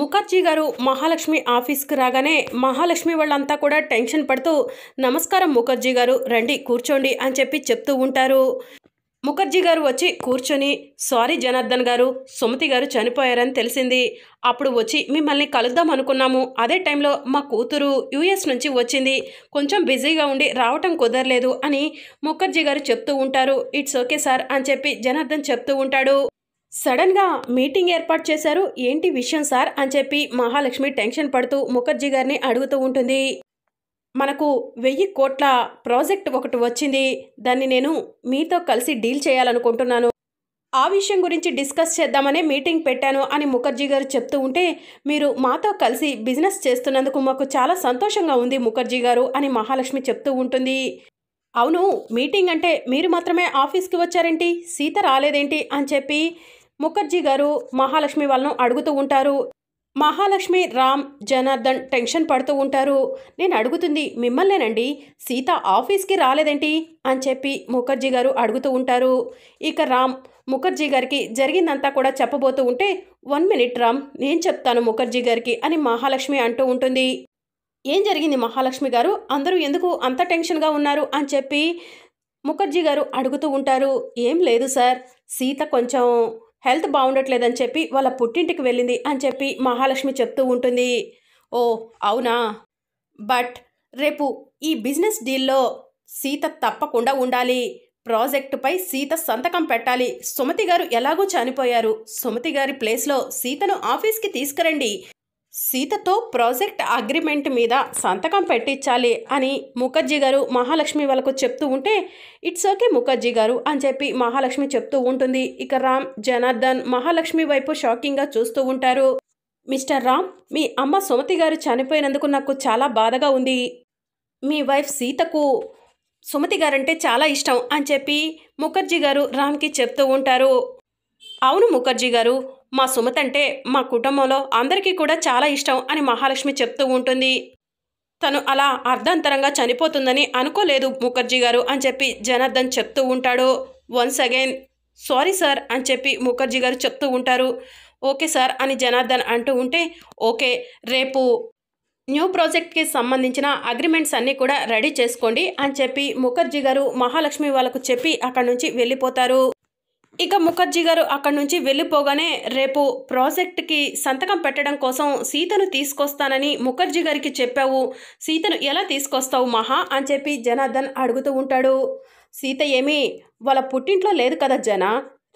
ముఖర్జీ గారు మహాలక్ష్మి ఆఫీస్కి రాగానే మహాలక్ష్మి వాళ్ళంతా కూడా టెన్షన్ పడుతూ నమస్కారం ముఖర్జీ గారు రండి కూర్చోండి అని చెప్పి చెప్తూ ఉంటారు. ముఖర్జీ గారు వచ్చి కూర్చొని సారీ జనార్దన్ గారు, సుమతి గారు చనిపోయారని తెలిసింది. అప్పుడు వచ్చి మిమ్మల్ని కలుద్దాం అనుకున్నాము. అదే టైంలో మా కూతురు యూఎస్ నుంచి వచ్చింది, కొంచెం బిజీగా ఉండి రావటం కుదరలేదు అని ముఖర్జీ గారు చెప్తూ ఉంటారు. ఇట్స్ ఓకే సార్ అని చెప్పి జనార్దన్ చెప్తూ ఉంటాడు. సడన్గా మీటింగ్ ఏర్పాటు చేశారు, ఏంటి విషయం సార్ అని చెప్పి మహాలక్ష్మి టెన్షన్ పడుతూ ముఖర్జీ గారిని అడుగుతూ ఉంటుంది. మనకు 1000 కోట్ల ప్రాజెక్ట్ ఒకటి వచ్చింది, దాన్ని నేను మీతో కలిసి డీల్ చేయాలనుకుంటున్నాను, ఆ విషయం గురించి డిస్కస్ చేద్దామనే మీటింగ్ పెట్టాను అని ముఖర్జీ గారు చెప్తూ ఉంటే, మీరు మాతో కలిసి బిజినెస్ చేస్తున్నందుకు మాకు చాలా సంతోషంగా ఉంది ముఖర్జీ గారు అని మహాలక్ష్మి చెప్తూ ఉంటుంది. అవును, మీటింగ్ అంటే మీరు మాత్రమే ఆఫీస్కి వచ్చారేంటి, సీత రాలేదేంటి అని చెప్పి ముఖర్జీ గారు మహాలక్ష్మి వాళ్ళను అడుగుతూ ఉంటారు. మహాలక్ష్మి, రామ్, జనార్దన్ టెన్షన్ పడుతూ ఉంటారు. నేను అడుగుతుంది మిమ్మల్నేనండి, సీత ఆఫీస్కి రాలేదేంటి అని చెప్పి ముఖర్జీ గారు అడుగుతూ ఉంటారు. ఇక రామ్ ముఖర్జీ గారికి జరిగిందంతా కూడా చెప్పబోతూ ఉంటే, 1 మినిట్ రామ్, నేను చెప్తాను ముఖర్జీ గారికి అని మహాలక్ష్మి అంటూ ఉంటుంది. ఏం జరిగింది మహాలక్ష్మి గారు, అందరూ ఎందుకు అంత టెన్షన్గా ఉన్నారు అని చెప్పి ముఖర్జీ గారు అడుగుతూ ఉంటారు. ఏం లేదు సార్, సీత కొంచెం హెల్త్ బాగుండట్లేదని చెప్పి వాళ్ళ పుట్టింటికి వెళ్ళింది అని చెప్పి మహాలక్ష్మి చెప్తూ ఉంటుంది. ఓ అవునా, బట్ రేపు ఈ బిజినెస్ డీల్లో సీత తప్పకుండా ఉండాలి, ప్రాజెక్టుపై సీత సంతకం పెట్టాలి. సుమతి గారు ఎలాగో చనిపోయారు, సుమతి గారి ప్లేస్లో సీతను ఆఫీస్కి తీసుకురండి, సీతతో ప్రాజెక్ట్ అగ్రిమెంట్ మీద సంతకం పెట్టించాలి అని ముఖర్జీ గారు మహాలక్ష్మి వాళ్ళకు చెప్తూ ఉంటే, ఇట్స్ ఓకే ముఖర్జీ గారు అని చెప్పి మహాలక్ష్మి చెప్తూ ఉంటుంది. ఇక రామ్, జనార్దన్ మహాలక్ష్మి వైపు షాకింగ్గా చూస్తూ ఉంటారు. మిస్టర్ రామ్, మీ అమ్మ సుమతి గారు చనిపోయినందుకు నాకు చాలా బాధగా ఉంది, మీ వైఫ్ సీతకు సుమతి గారంటే చాలా ఇష్టం అని చెప్పి ముఖర్జీ గారు రామ్కి చెప్తూ ఉంటారు. అవును ముఖర్జీ గారు, మా సుమతి అంటే మా కుటుంబంలో అందరికీ కూడా చాలా ఇష్టం అని మహాలక్ష్మి చెప్తూ ఉంటుంది. తను అలా అర్ధాంతరంగా చనిపోతుందని అనుకోలేదు ముఖర్జీ గారు అని చెప్పి జనార్దన్ చెప్తూ ఉంటాడు. వన్స్ అగైన్ సారీ సార్ అని చెప్పి ముఖర్జీ గారు చెప్తూ ఉంటారు. ఓకే సార్ అని జనార్దన్ అంటూ ఉంటే, ఓకే రేపు న్యూ ప్రాజెక్ట్కి సంబంధించిన అగ్రిమెంట్స్ అన్నీ కూడా రెడీ చేసుకోండి అని చెప్పి ముఖర్జీ గారు మహాలక్ష్మి వాళ్ళకు చెప్పి అక్కడి నుంచి వెళ్ళిపోతారు. ఇక ముఖర్జీ గారు అక్కడి నుంచి వెళ్ళిపోగానే, రేపు ప్రాజెక్ట్కి సంతకం పెట్టడం కోసం సీతను తీసుకొస్తానని ముఖర్జీ గారికి చెప్పావు, సీతను ఎలా తీసుకొస్తావు మహా అని చెప్పి జనార్దన్ అడుగుతూ ఉంటాడు. సీత ఏమీ వాళ్ళ పుట్టింట్లో లేదు కదా జన,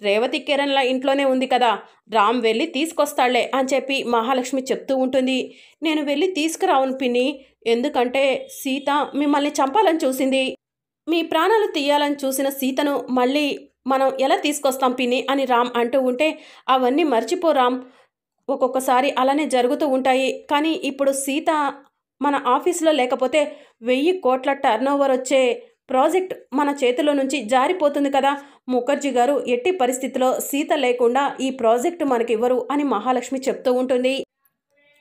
రేవతి కిరణ్ల ఇంట్లోనే ఉంది కదా, రామ్ వెళ్ళి తీసుకొస్తాళ్లే అని చెప్పి మహాలక్ష్మి చెప్తూ ఉంటుంది. నేను వెళ్ళి తీసుకురావును పిన్ని, ఎందుకంటే సీత మిమ్మల్ని చంపాలని చూసింది, మీ ప్రాణాలు తీయాలని చూసిన సీతను మళ్ళీ మనం ఎలా తీసుకొస్తాం పిన్ని అని రామ్ అంటూ ఉంటే, అవన్నీ మర్చిపో రామ్, ఒక్కొక్కసారి అలానే జరుగుతూ ఉంటాయి, కానీ ఇప్పుడు సీత మన ఆఫీసులో లేకపోతే 1000 కోట్ల టర్నోవర్ వచ్చే ప్రాజెక్ట్ మన చేతిలో నుంచి జారిపోతుంది కదా, ముఖర్జీ గారు ఎట్టి పరిస్థితిలో సీత లేకుండా ఈ ప్రాజెక్టు మనకివ్వరు అని మహాలక్ష్మి చెప్తూ ఉంటుంది.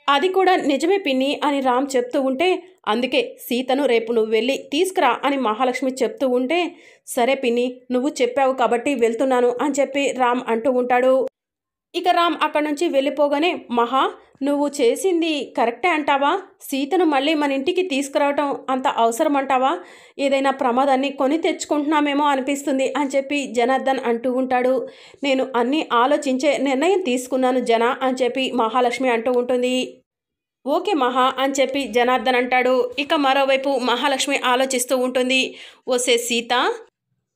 అది కూడా నిజమే పిన్ని అని రామ్ చెప్తూ ఉంటే, అందుకే సీతను రేపు నువ్వు వెళ్ళి తీసుకురా అని మహాలక్ష్మి చెప్తూ ఉంటే, సరే పిన్ని నువ్వు చెప్పావు కాబట్టి వెళ్తున్నాను అని చెప్పి రామ్ అంటూ ఉంటాడు. ఇక రామ్ అక్కడి నుంచి వెళ్ళిపోగానే, మహా నువ్వు చేసింది కరెక్టే అంటావా, సీతను మళ్ళీ మన ఇంటికి తీసుకురావటం అంత అవసరం అంటావా, ఏదైనా ప్రమాదాన్ని కొని తెచ్చుకుంటున్నామేమో అనిపిస్తుంది అని చెప్పి జనార్దన్ అంటూ ఉంటాడు. నేను అన్నీ ఆలోచించే నిర్ణయం తీసుకున్నాను జన అని చెప్పి మహాలక్ష్మి అంటూ ఉంటుంది. ఓకే మహా అని చెప్పి జనార్దన్ అంటాడు. ఇక మరోవైపు మహాలక్ష్మి ఆలోచిస్తూ ఉంటుంది. ఓసే సీత,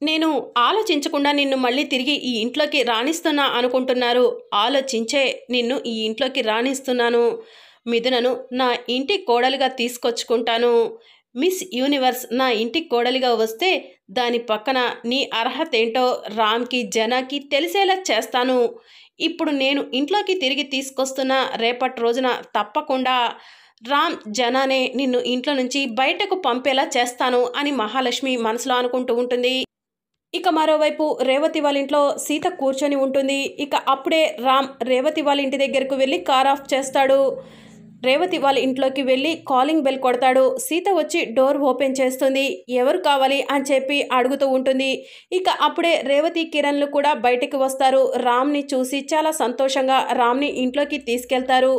నేను ఆలోచించకుండా నిన్ను మళ్ళీ తిరిగి ఈ ఇంట్లోకి రాణిస్తున్నా అనుకుంటున్నారు, ఆలోచించే నిన్ను ఈ ఇంట్లోకి రాణిస్తున్నాను, మిథునను నా ఇంటి కోడలిగా తీసుకొచ్చుకుంటాను, మిస్ యూనివర్స్ నా ఇంటి కోడలిగా వస్తే దాని పక్కన నీ అర్హత ఏంటో రామ్కి జనాకి తెలిసేలా చేస్తాను, ఇప్పుడు నేను ఇంట్లోకి తిరిగి తీసుకొస్తున్న రేపటి రోజున తప్పకుండా రామ్ జనానే నిన్ను ఇంట్లో నుంచి బయటకు పంపేలా చేస్తాను అని మహాలక్ష్మి మనసులో అనుకుంటూ ఉంటుంది. ఇక మరోవైపు రేవతి వాళ్ళ ఇంట్లో సీత కూర్చొని ఉంటుంది. ఇక అప్పుడే రామ్ రేవతి వాళ్ళ ఇంటి దగ్గరకు వెళ్ళి కార్ ఆఫ్ చేస్తాడు. రేవతి వాళ్ళ ఇంట్లోకి వెళ్ళి కాలింగ్ బెల్ కొడతాడు. సీత వచ్చి డోర్ ఓపెన్ చేస్తుంది. ఎవరు కావాలి అని చెప్పి అడుగుతూ ఉంటుంది. ఇక అప్పుడే రేవతి కిరణ్లు కూడా బయటికి వస్తారు. రామ్ని చూసి చాలా సంతోషంగా రామ్ని ఇంట్లోకి తీసుకెళ్తారు.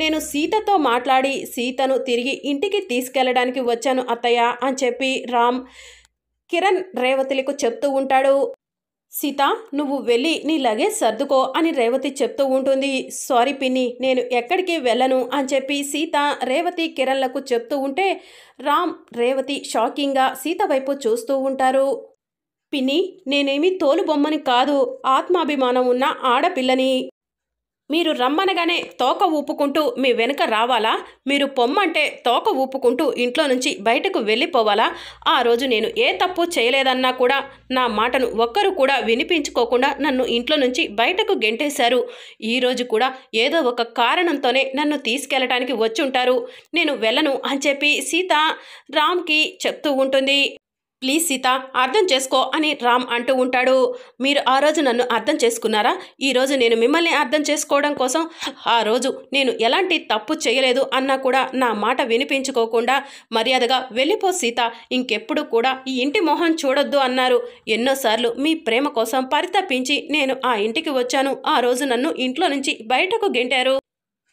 నేను సీతతో మాట్లాడి సీతను తిరిగి ఇంటికి తీసుకెళ్ళడానికి వచ్చాను అత్తయ్య అని చెప్పి రామ్ కిరణ్ రేవతిలకు చెప్తూ ఉంటాడు. సీత, నువ్వు వెళ్ళి నీ లగేజ్ సర్దుకో అని రేవతి చెప్తూ ఉంటుంది. సారీ పిన్ని, నేను ఎక్కడికి వెళ్ళను అని చెప్పి సీత రేవతి కిరణ్లకు చెప్తూ ఉంటే రామ్ రేవతి షాకింగ్గా సీత వైపు చూస్తూ ఉంటారు. పిన్ని, నేనేమి తోలుబొమ్మని కాదు, ఆత్మాభిమానం ఉన్న ఆడపిల్లని. మీరు రమ్మనగానే తోక ఊపుకుంటూ మీ వెనుక రావాలా? మీరు పొమ్మంటే తోక ఊపుకుంటూ ఇంట్లో నుంచి బయటకు వెళ్ళిపోవాలా? ఆ రోజు నేను ఏ తప్పు చేయలేదన్నా కూడా నా మాటను ఒక్కరు కూడా వినిపించుకోకుండా నన్ను ఇంట్లో నుంచి బయటకు గెంటేశారు. ఈరోజు కూడా ఏదో ఒక కారణంతోనే నన్ను తీసుకెళ్ళటానికి వచ్చుంటారు. నేను వెళ్ళను అని చెప్పి సీత రామ్కి చెప్తూ ఉంటుంది. ప్లీజ్ సీత, అర్థం చేసుకో అని రామ్ అంటూ ఉంటాడు. మీరు ఆ రోజు నన్ను అర్థం చేసుకున్నారా? ఈరోజు నేను మిమ్మల్ని అర్థం చేసుకోవడం కోసం ఆ రోజు నేను ఎలాంటి తప్పు చేయలేదు అన్నా కూడా నా మాట వినిపించుకోకుండా మర్యాదగా వెళ్ళిపో సీత, ఇంకెప్పుడు కూడా ఈ ఇంటి మొహం చూడొద్దు అన్నారు. ఎన్నోసార్లు మీ ప్రేమ కోసం పరితపించి నేను ఆ ఇంటికి వచ్చాను. ఆ రోజు నన్ను ఇంట్లో నుంచి బయటకు గెంటారు.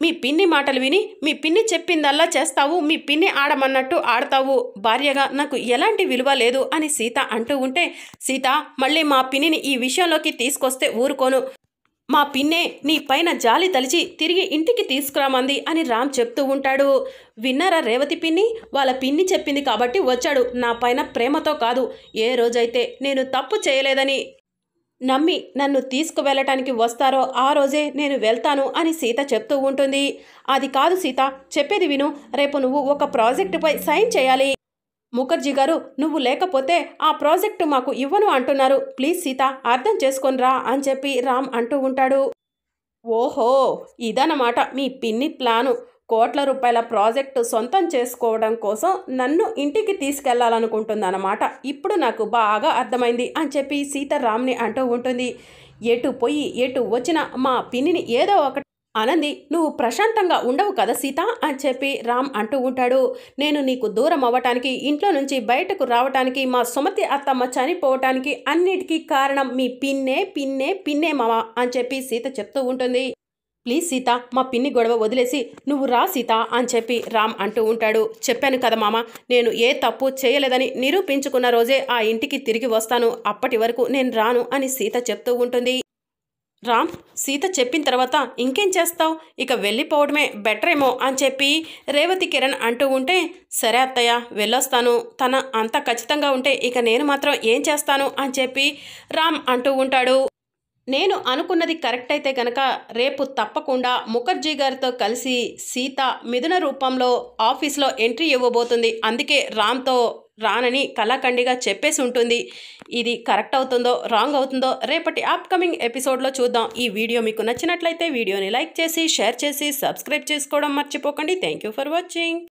మీ పిన్ని మాటలు విని మీ పిన్ని చెప్పిందల్లా చేస్తావు, మీ పిన్ని ఆడమన్నట్టు ఆడతావు. భార్యగా నాకు ఎలాంటి విలువ లేదు అని సీత అంటూ ఉంటే, సీత, మళ్ళీ మా పిన్నిని ఈ విషయంలోకి తీసుకొస్తే ఊరుకోను. మా పిన్నే నీ పైన జాలి తలిచి తిరిగి ఇంటికి తీసుకురామంది అని రామ్ చెప్తూ ఉంటాడు. విన్నారా రేవతి పిన్ని? వాళ్ళ పిన్ని చెప్పింది కాబట్టి వచ్చాడు. నా పైన ప్రేమతో కాదు. ఏ రోజైతే నేను తప్పు చేయలేదని నమ్మి నన్ను తీసుకువెళ్ళటానికి వస్తారో ఆ రోజే నేను వెళ్తాను అని సీత చెప్తూ ఉంటుంది. అది కాదు సీత, చెప్పేది విను. రేపు నువ్వు ఒక ప్రాజెక్టుపై సైన్ చేయాలి. ముఖర్జీ గారు, నువ్వు లేకపోతే ఆ ప్రాజెక్టు మాకు ఇవ్వను అంటున్నారు. ప్లీజ్ సీత, అర్థం చేసుకొనిరా అని చెప్పి రామ్ అంటూ ఉంటాడు. ఓహో, ఇదన్నమాట మీ పిన్ని ప్లాను. కోట్ల రూపాయల ప్రాజెక్టు సొంతం చేసుకోవడం కోసం నన్ను ఇంటికి తీసుకెళ్లాలనుకుంటుందన్నమాట. ఇప్పుడు నాకు బాగా అర్థమైంది అని చెప్పి సీత రామ్ని అంటూ ఉంటుంది. ఎటు పోయి ఎటు వచ్చినా మా పిన్నిని ఏదో ఒకటి అనంది నువ్వు ప్రశాంతంగా ఉండవు కదా సీత అని చెప్పి రామ్ అంటూ ఉంటాడు. నేను నీకు దూరం అవ్వటానికి, ఇంట్లో నుంచి బయటకు రావటానికి, మా సుమతి అత్తమ్మ చనిపోవటానికి అన్నిటికీ కారణం మీ పిన్నే పిన్నే పిన్నే మామ అని చెప్పి సీత చెప్తూ ఉంటుంది. ప్లీజ్ సీత, మా పిన్ని గొడవ వదిలేసి నువ్వు రా సీత అని చెప్పి రామ్ అంటూ ఉంటాడు. చెప్పాను కదా మామ, నేను ఏ తప్పు చేయలేదని నిరూపించుకున్న రోజే ఆ ఇంటికి తిరిగి వస్తాను. అప్పటి వరకు నేను రాను అని సీత చెప్తూ ఉంటుంది. రామ్ సీత చెప్పిన తర్వాత ఇంకేం చేస్తావు? ఇక వెళ్ళిపోవడమే బెటర్ ఏమో అని చెప్పి రేవతి కిరణ్ అంటూ ఉంటే, సరే అత్తయ్య, వెళ్ళొస్తాను. తన అంత ఖచ్చితంగా ఉంటే ఇక నేను మాత్రం ఏం చేస్తాను అని చెప్పి రామ్ అంటూ ఉంటాడు. నేను అనుకున్నది కరెక్ట్ అయితే కనుక రేపు తప్పకుండా ముఖర్జీ గారితో కలిసి సీత మిథున రూపంలో ఆఫీస్లో ఎంట్రీ ఇవ్వబోతుంది. అందుకే రామ్తో రానని కళాఖండిగా చెప్పేసి ఉంటుంది. ఇది కరెక్ట్ అవుతుందో రాంగ్ అవుతుందో రేపటి అప్కమింగ్ ఎపిసోడ్లో చూద్దాం. ఈ వీడియో మీకు నచ్చినట్లయితే వీడియోని లైక్ చేసి షేర్ చేసి సబ్స్క్రైబ్ చేసుకోవడం మర్చిపోకండి. Thank you for watching.